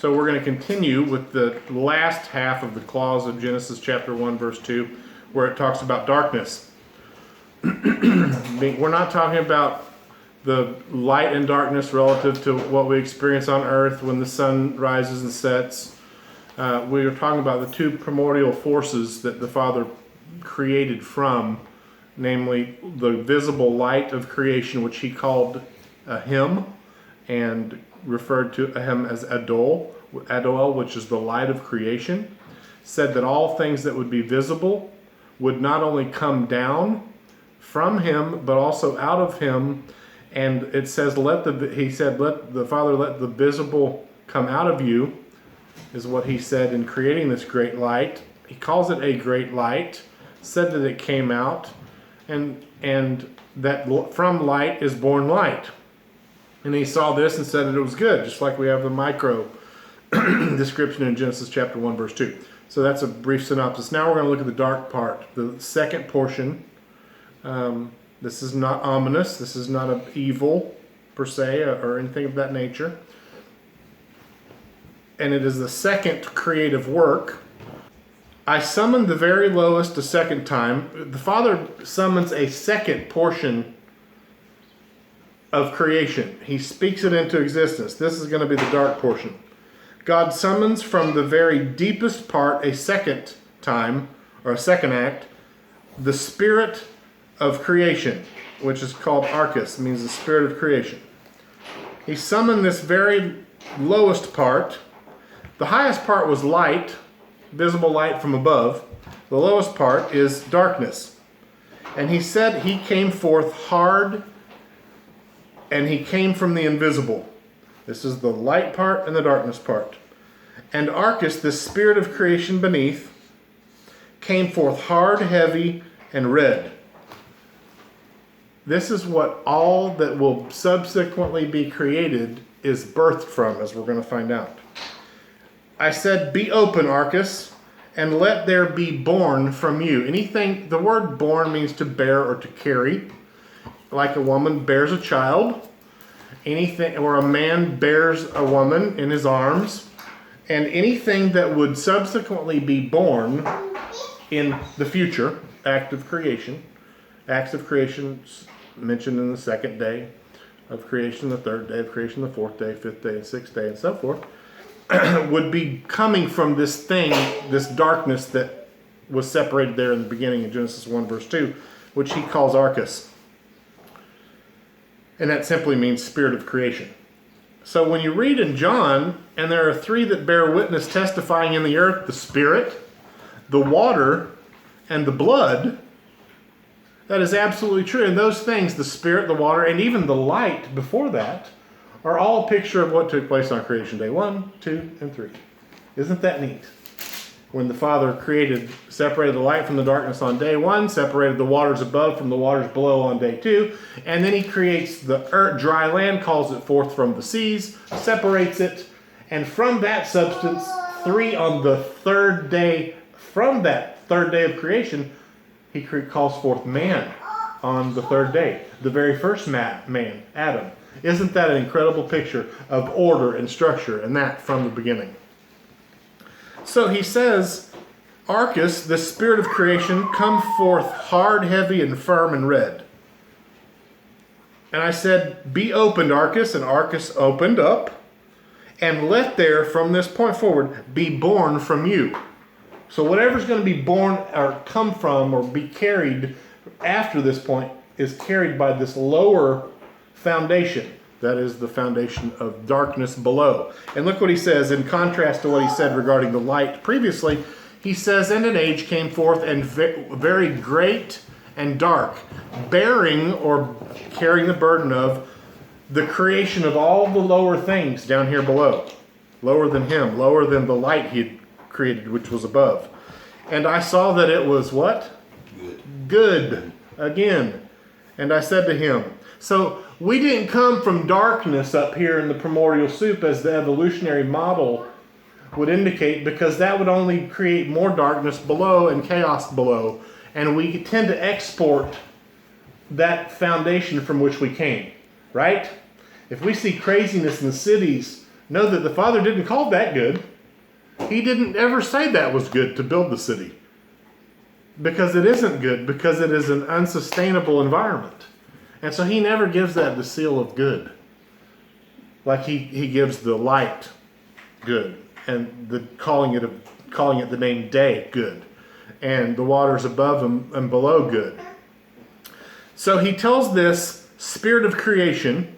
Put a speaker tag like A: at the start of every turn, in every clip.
A: So we're going to continue with the last half of the clause of Genesis chapter 1, verse 2, where it talks about darkness. We're not talking about the light and darkness relative to what we experience on earth when the sun rises and sets. We are talking about the two primordial forces that the Father created from, namely the visible light of creation, which he called a him, and referred to him as Adol, which is the light of creation, said that all things that would be visible would not only come down from him, but also out of him. And it says, let the Father let the visible come out of you, is what he said in creating this great light. He calls it a great light, said that it came out, and that from light is born light. And he saw this and said that it was good, just like we have the micro description in Genesis chapter 1, verse 2. So that's a brief synopsis. Now we're going to look at the dark part, the second portion. This is not ominous. This is not of evil, per se, or anything of that nature. And it is the second creative work. I summoned the very lowest a second time. The Father summons a second portion of creation. He speaks it into existence. This is going to be the dark portion. God summons from the very deepest part a second time, or a second act, the spirit of creation, which is called Archas, means the spirit of creation. He summoned this very lowest part. The highest part was light, visible light from above. The lowest part is darkness. And he said he came forth hard, and he came from the invisible. This is the light part and the darkness part. And Archas, the spirit of creation beneath, came forth hard, heavy, and red. This is what all that will subsequently be created is birthed from, as we're going to find out. I said, be open, Archas, and let there be born from you. Anything, the word born means to bear or to carry. Like a woman bears a child, anything, or a man bears a woman in his arms, and anything that would subsequently be born in the future, acts of creation mentioned in the second day of creation, the third day of creation, the fourth day, fifth day, and sixth day, and so forth, would be coming from this thing, this darkness that was separated there in the beginning in Genesis 1, verse 2, which he calls Archas. And that simply means spirit of creation. So when you read in John, and there are three that bear witness testifying in the earth, the spirit, the water, and the blood, that is absolutely true. And those things, the spirit, the water, and even the light before that, are all a picture of what took place on creation day 1, 2, and 3. Isn't that neat? When the Father separated the light from the darkness on day 1, separated the waters above from the waters below on day 2, and then he creates the earth, dry land, calls it forth from the seas, separates it, and from that substance, 3 on the third day, from that third day of creation, he calls forth man on the third day, the very first man, Adam. Isn't that an incredible picture of order and structure, and that from the beginning? So he says, Archas, the spirit of creation, come forth hard, heavy, and firm, and red. And I said, be opened, Archas, and Archas opened up, and let there, from this point forward, be born from you. So whatever's going to be born, or come from, or be carried after this point, is carried by this lower foundation. That is the foundation of darkness below. And look what he says, in contrast to what he said regarding the light previously. He says, and an age came forth, and very great and dark, bearing or carrying the burden of the creation of all the lower things down here below. Lower than him, lower than the light he had created, which was above. And I saw that it was what? Good. Again. And I said to him, so we didn't come from darkness up here in the primordial soup as the evolutionary model would indicate, because that would only create more darkness below and chaos below. And we tend to export that foundation from which we came, right? If we see craziness in the cities know that the Father didn't call that good. He didn't ever say that was good to build the city. Because it isn't good, because it is an unsustainable environment. And so he never gives that the seal of good. Like he gives the light good, and the calling it the name day good, and the waters above and below good. So he tells this spirit of creation,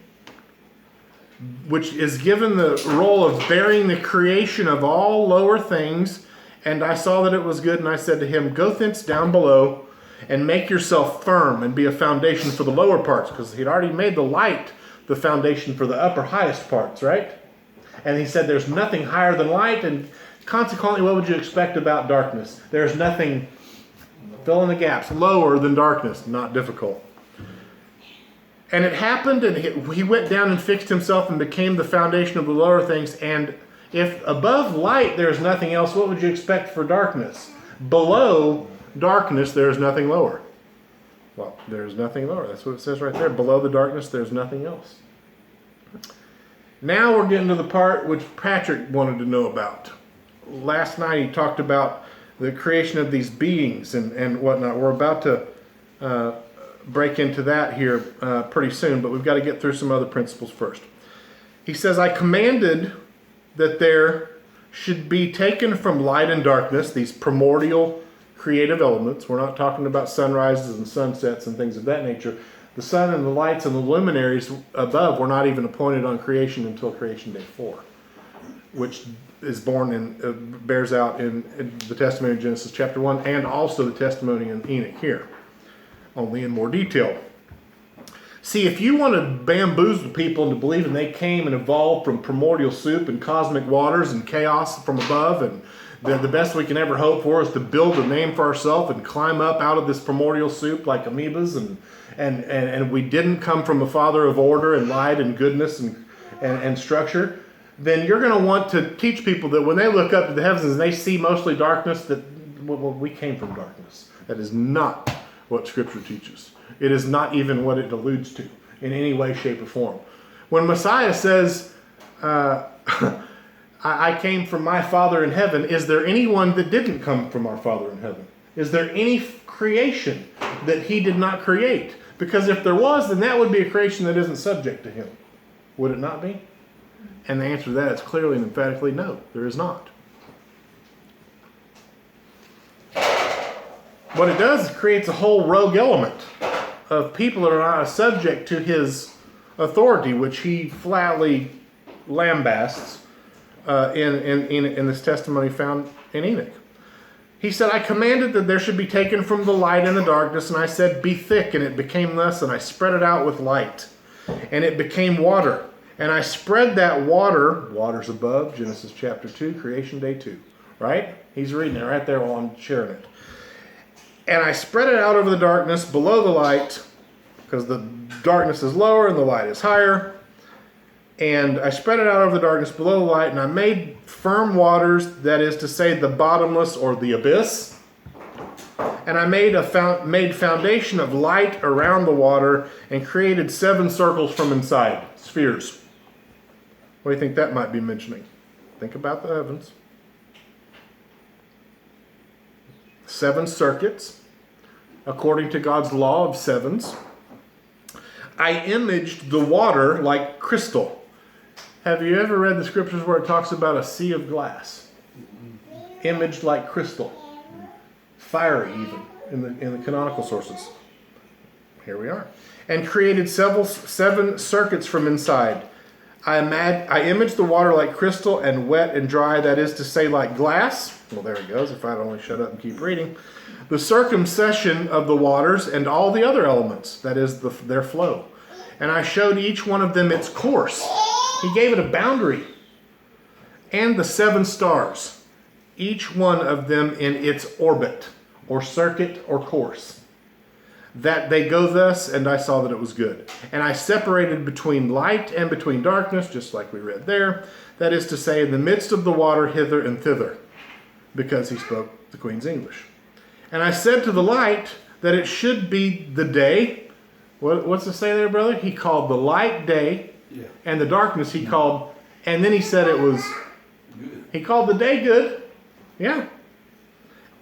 A: which is given the role of bearing the creation of all lower things. And I saw that it was good, and I said to him, go thence down below and make yourself firm and be a foundation for the lower parts, because he'd already made the light the foundation for the upper highest parts, right? And he said there's nothing higher than light, and consequently, what would you expect about darkness? There's nothing, fill in the gaps, lower than darkness. Not difficult. And it happened, and he went down and fixed himself and became the foundation of the lower things. And if above light there is nothing else, what would you expect for darkness? Below darkness there is nothing lower. Well, there's nothing lower. That's what it says right there. Below the darkness there's nothing else. Now we're getting to the part which Patrick wanted to know about. Last night he talked about the creation of these beings and whatnot. We're about to break into that here pretty soon, but we've got to get through some other principles first. He says, I commanded that there should be taken from light and darkness, these primordial creative elements. We're not talking about sunrises and sunsets and things of that nature. The sun and the lights and the luminaries above were not even appointed on creation until creation day 4, which is born and bears out in the testimony of Genesis chapter 1, and also the testimony in Enoch here, only in more detail. See, if you want to bamboozle people into believing they came and evolved from primordial soup and cosmic waters and chaos from above, and the best we can ever hope for is to build a name for ourselves and climb up out of this primordial soup like amoebas, and we didn't come from a father of order and light and goodness and structure, then you're going to want to teach people that when they look up to the heavens and they see mostly darkness, that we came from darkness. That is not what Scripture teaches. It is not even what it alludes to in any way, shape, or form. When Messiah says, I came from my Father in heaven, is there anyone that didn't come from our Father in heaven? Is there any creation that he did not create? Because if there was, then that would be a creation that isn't subject to him. Would it not be? And the answer to that is clearly and emphatically no, there is not. What it does is it creates a whole rogue element of people that are not subject to his authority, which he flatly lambasts in this testimony found in Enoch. He said, I commanded that there should be taken from the light and the darkness, and I said, be thick, and it became thus, and I spread it out with light, and it became water. And I spread that waters above, Genesis chapter 2, creation day 2, right? He's reading it right there while I'm sharing it. And I spread it out over the darkness below the light, because the darkness is lower and the light is higher. And I spread it out over the darkness below the light, and I made firm waters, that is to say the bottomless or the abyss. And I made foundation of light around the water and created 7 circles from inside, spheres. What do you think that might be mentioning? Think about the heavens. 7 circuits, according to God's law of sevens. I imaged the water like crystal. Have you ever read the scriptures where it talks about a sea of glass? Imaged like crystal. Fiery even, in the canonical sources. Here we are. And created 7 circuits from inside. I imaged the water like crystal and wet and dry, that is to say like glass. Well, there it goes, if I'd only shut up and keep reading. The circumcision of the waters and all the other elements, that is their flow. And I showed each one of them its course. He gave it a boundary. And the 7 stars, each one of them in its orbit, or circuit, or course. That they go thus, and I saw that it was good. And I separated between light and between darkness, just like we read there. That is to say, in the midst of the water hither and thither, because he spoke the Queen's English. And I said to the light that it should be the day. What's it say there, brother? He called the light day, and the darkness he called And then he said it was, he called the day good. Yeah.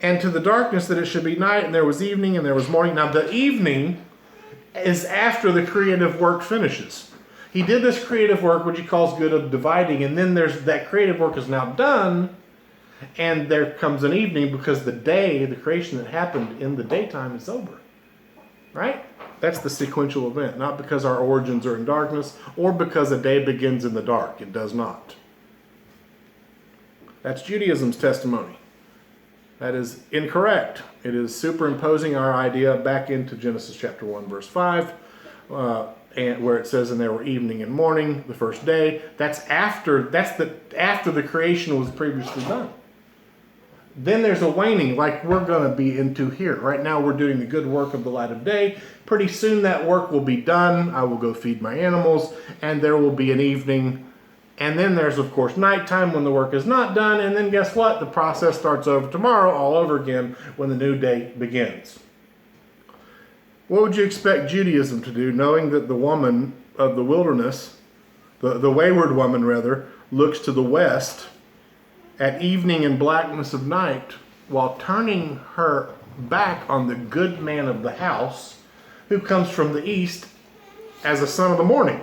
A: And to the darkness that it should be night, and there was evening, and there was morning. Now the evening is after the creative work finishes. He did this creative work, which he calls good, of dividing, and then there's that creative work is now done, and there comes an evening because the day, the creation that happened in the daytime is over. Right? That's the sequential event, not because our origins are in darkness or because a day begins in the dark. It does not. That's Judaism's testimony. That is incorrect. It is superimposing our idea back into Genesis chapter 1, verse 5, and where it says, and there were evening and morning, the first day. That's after the creation was previously done. Then there's a waning, like we're going to be into here. Right now we're doing the good work of the light of day. Pretty soon that work will be done. I will go feed my animals, and there will be an evening. And then there's, of course, nighttime when the work is not done. And then guess what? The process starts over tomorrow, all over again, when the new day begins. What would you expect Judaism to do, knowing that the woman of the wilderness, the wayward woman rather, looks to the west at evening and blackness of night, while turning her back on the good man of the house, who comes from the east as a son of the morning?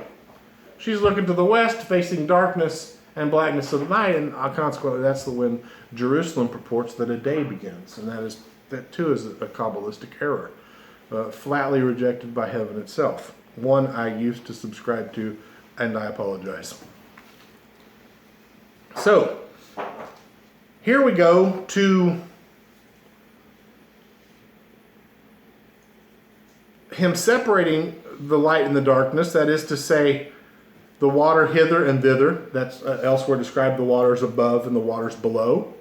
A: She's looking to the west, facing darkness and blackness of the night, and consequently that's when Jerusalem purports that a day begins. And that too is a Kabbalistic error, flatly rejected by heaven itself. One I used to subscribe to, and I apologize. So, here we go to him separating the light and the darkness, that is to say, the water hither and thither. That's elsewhere described the waters above and the waters below.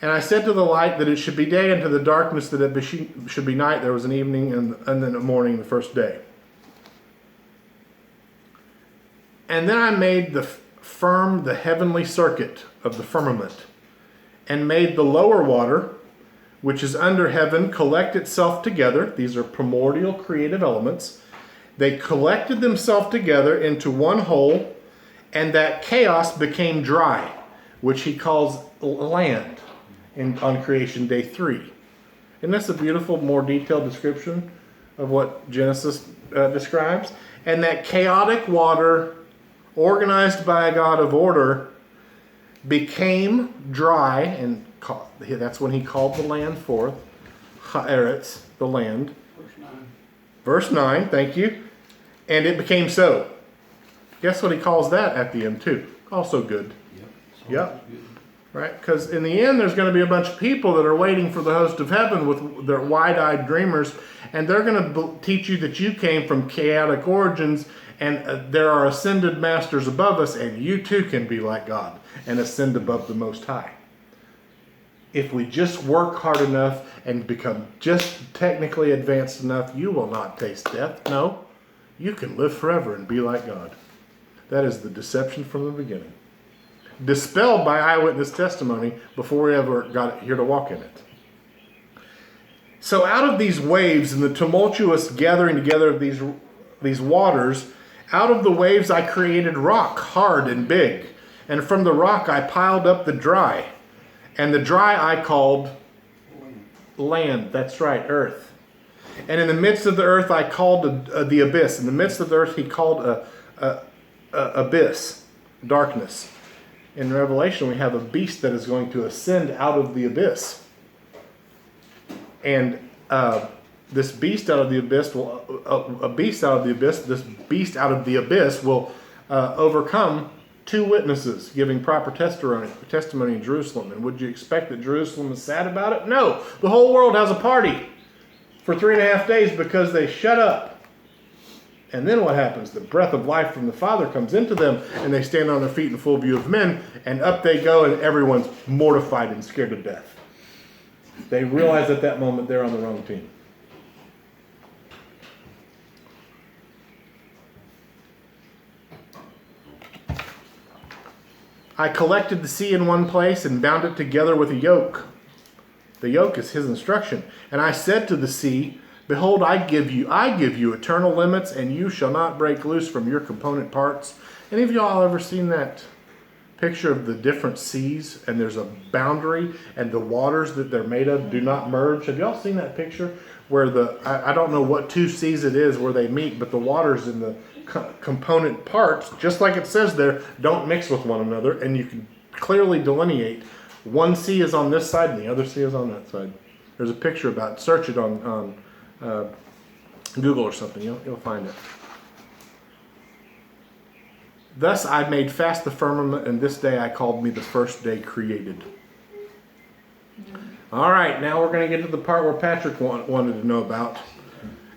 A: And I said to the light that it should be day, and to the darkness that it should be night. There was an evening and then a morning the first day. And then I made the heavenly circuit of the firmament, and made the lower water, which is under heaven, collect itself together. These are primordial creative elements. They collected themselves together into one whole, and that chaos became dry, which he calls land on creation day 3. Isn't this a beautiful, more detailed description of what Genesis describes? And that chaotic water, organized by a God of order, became dry, and that's when he called the land forth, Haaretz, the land. Verse 9, thank you. And it became so. Guess what he calls that at the end too? Also good. Yep. Right? Because in the end, there's going to be a bunch of people that are waiting for the host of heaven with their wide-eyed dreamers, and they're going to teach you that you came from chaotic origins, and there are ascended masters above us, and you too can be like God and ascend above the Most High. If we just work hard enough and become just technically advanced enough, you will not taste death. No, you can live forever and be like God. That is the deception from the beginning. Dispelled by eyewitness testimony before we ever got here to walk in it. So out of these waves and the tumultuous gathering together of these waters, out of the waves I created rock, hard and big. And from the rock I piled up the dry. And the dry I called land. That's right, earth. And in the midst of the earth I called the abyss. In the midst of the earth he called abyss, darkness. In Revelation we have a beast that is going to ascend out of the abyss. And this beast out of the abyss will overcome 2 witnesses giving proper testimony in Jerusalem. And would you expect that Jerusalem is sad about it? No. The whole world has a party for 3.5 days because they shut up. And then what happens? The breath of life from the Father comes into them, and they stand on their feet in full view of men, and up they go, and everyone's mortified and scared to death. They realize at that moment they're on the wrong team. I collected the sea in one place and bound it together with a yoke. The yoke is his instruction. And I said to the sea, behold, I give you eternal limits, and you shall not break loose from your component parts. Any of y'all ever seen that picture of the different seas, and there's a boundary, and the waters that they're made of do not merge? Have y'all seen that picture where I don't know what two seas it is where they meet, but the waters in the component parts, just like it says there, don't mix with one another, and you can clearly delineate one sea is on this side and the other sea is on that side. There's a picture about it. Search it on Google or something. You'll find it. Thus I made fast the firmament, and this day I called me the first day created. All right, now we're going to get to the part where Patrick wanted to know about.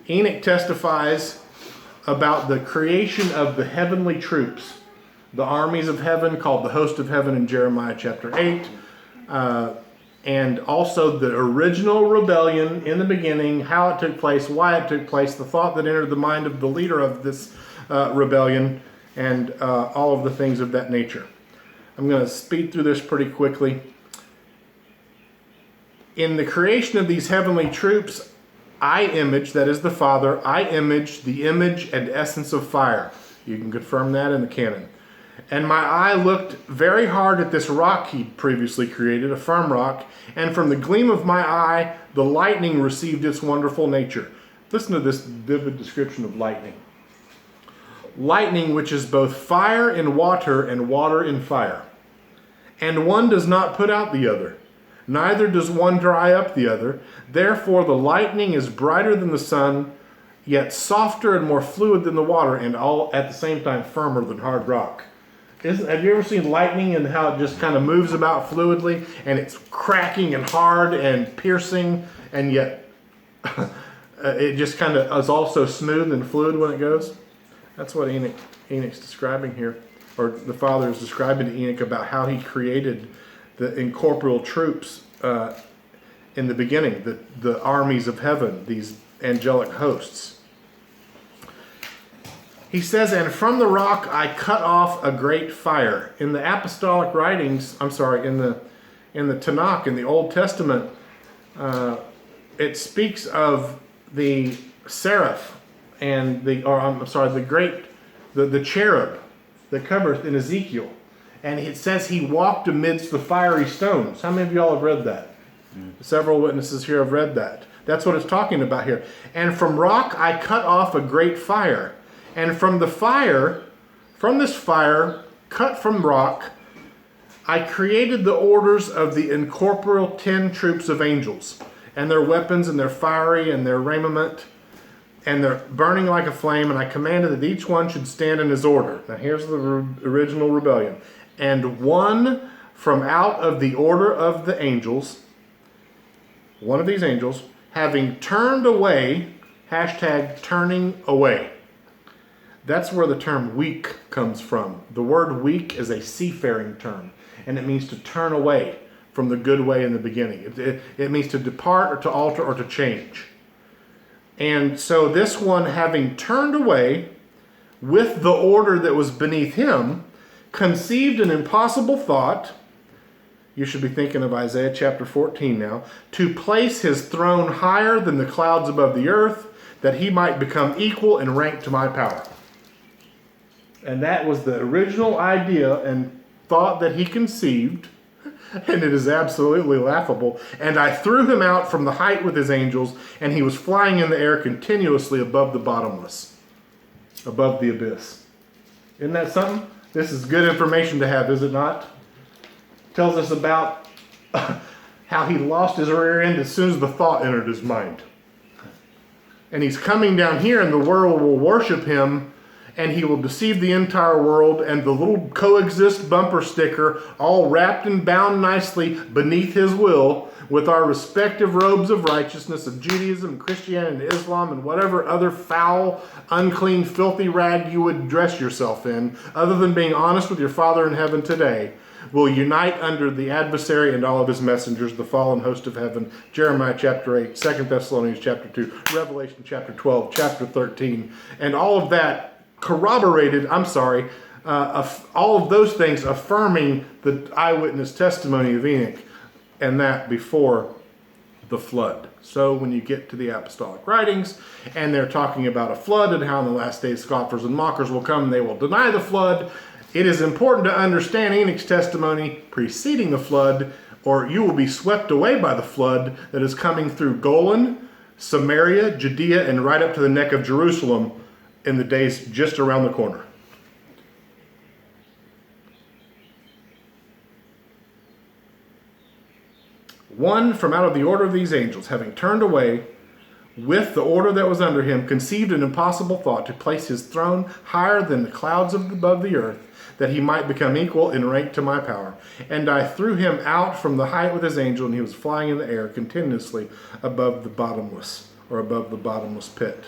A: Enoch testifies about the creation of the heavenly troops, the armies of heaven, called the host of heaven in Jeremiah chapter 8, and also the original rebellion in the beginning, how it took place, why it took place, the thought that entered the mind of the leader of this rebellion, and all of the things of that nature. I'm going to speed through this pretty quickly. In the creation of these heavenly troops, I image, that is the Father, I image the image and essence of fire. You can confirm that in the canon. And my eye looked very hard at this rock he previously created, a firm rock, and from the gleam of my eye, the lightning received its wonderful nature. Listen to this vivid description of lightning. Lightning, which is both fire in water and water in fire. And one does not put out the other, neither does one dry up the other. Therefore the lightning is brighter than the sun, yet softer and more fluid than the water, and all at the same time firmer than hard rock. Have you ever seen lightning and how it just kind of moves about fluidly, and it's cracking and hard and piercing, and yet it just kind of is also smooth and fluid when it goes? That's what Enoch's describing here, or the Father is describing to Enoch about how he created the incorporeal troops in the beginning, the armies of heaven, these angelic hosts. He says, and from the rock I cut off a great fire. In the apostolic writings, in the Tanakh, in the Old Testament, it speaks of the seraph and the cherub that covereth in Ezekiel. And it says he walked amidst the fiery stones. How many of y'all have read that? Several witnesses here have read that. That's what it's talking about here. And from rock I cut off a great fire. And from this fire, cut from rock, I created the orders of the incorporeal 10 troops of angels, and their weapons, and their fiery, and their raiment, and they're burning like a flame, and I commanded that each one should stand in his order. Now here's the original rebellion. And one from out of the order of the angels, one of these angels, having turned away, #turning away. That's where the term weak comes from. The word weak is a seafaring term, and it means to turn away from the good way in the beginning. It means to depart or to alter or to change. And so this one, having turned away with the order that was beneath him, conceived an impossible thought. You should be thinking of Isaiah chapter 14 now. To place his throne higher than the clouds above the earth, that he might become equal in rank to my power. And that was the original idea and thought that he conceived, and it is absolutely laughable. And I threw him out from the height with his angels, and he was flying in the air continuously above the bottomless, above the abyss. Isn't that something? This is good information to have, is it not? Tells us about how he lost his rear end as soon as the thought entered his mind. And he's coming down here, and the world will worship him, and he will deceive the entire world, and the little coexist bumper sticker, all wrapped and bound nicely beneath his will, with our respective robes of righteousness of Judaism, Christianity, and Islam, and whatever other foul, unclean, filthy rag you would dress yourself in, other than being honest with your Father in heaven today, will unite under the adversary and all of his messengers, the fallen host of heaven. Jeremiah chapter 8, 2 Thessalonians chapter 2, Revelation chapter 12, chapter 13, and all of that corroborated, all of those things affirming the eyewitness testimony of Enoch, and that before the flood. So when you get to the apostolic writings and they're talking about a flood and how in the last days scoffers and mockers will come and they will deny the flood, it is important to understand Enoch's testimony preceding the flood, or you will be swept away by the flood that is coming through Golan, Samaria, Judea, and right up to the neck of Jerusalem in the days just around the corner. One from out of the order of these angels, having turned away with the order that was under him, conceived an impossible thought to place his throne higher than the clouds above the earth, that he might become equal in rank to my power. And I threw him out from the height with his angel, and he was flying in the air continuously above the bottomless pit.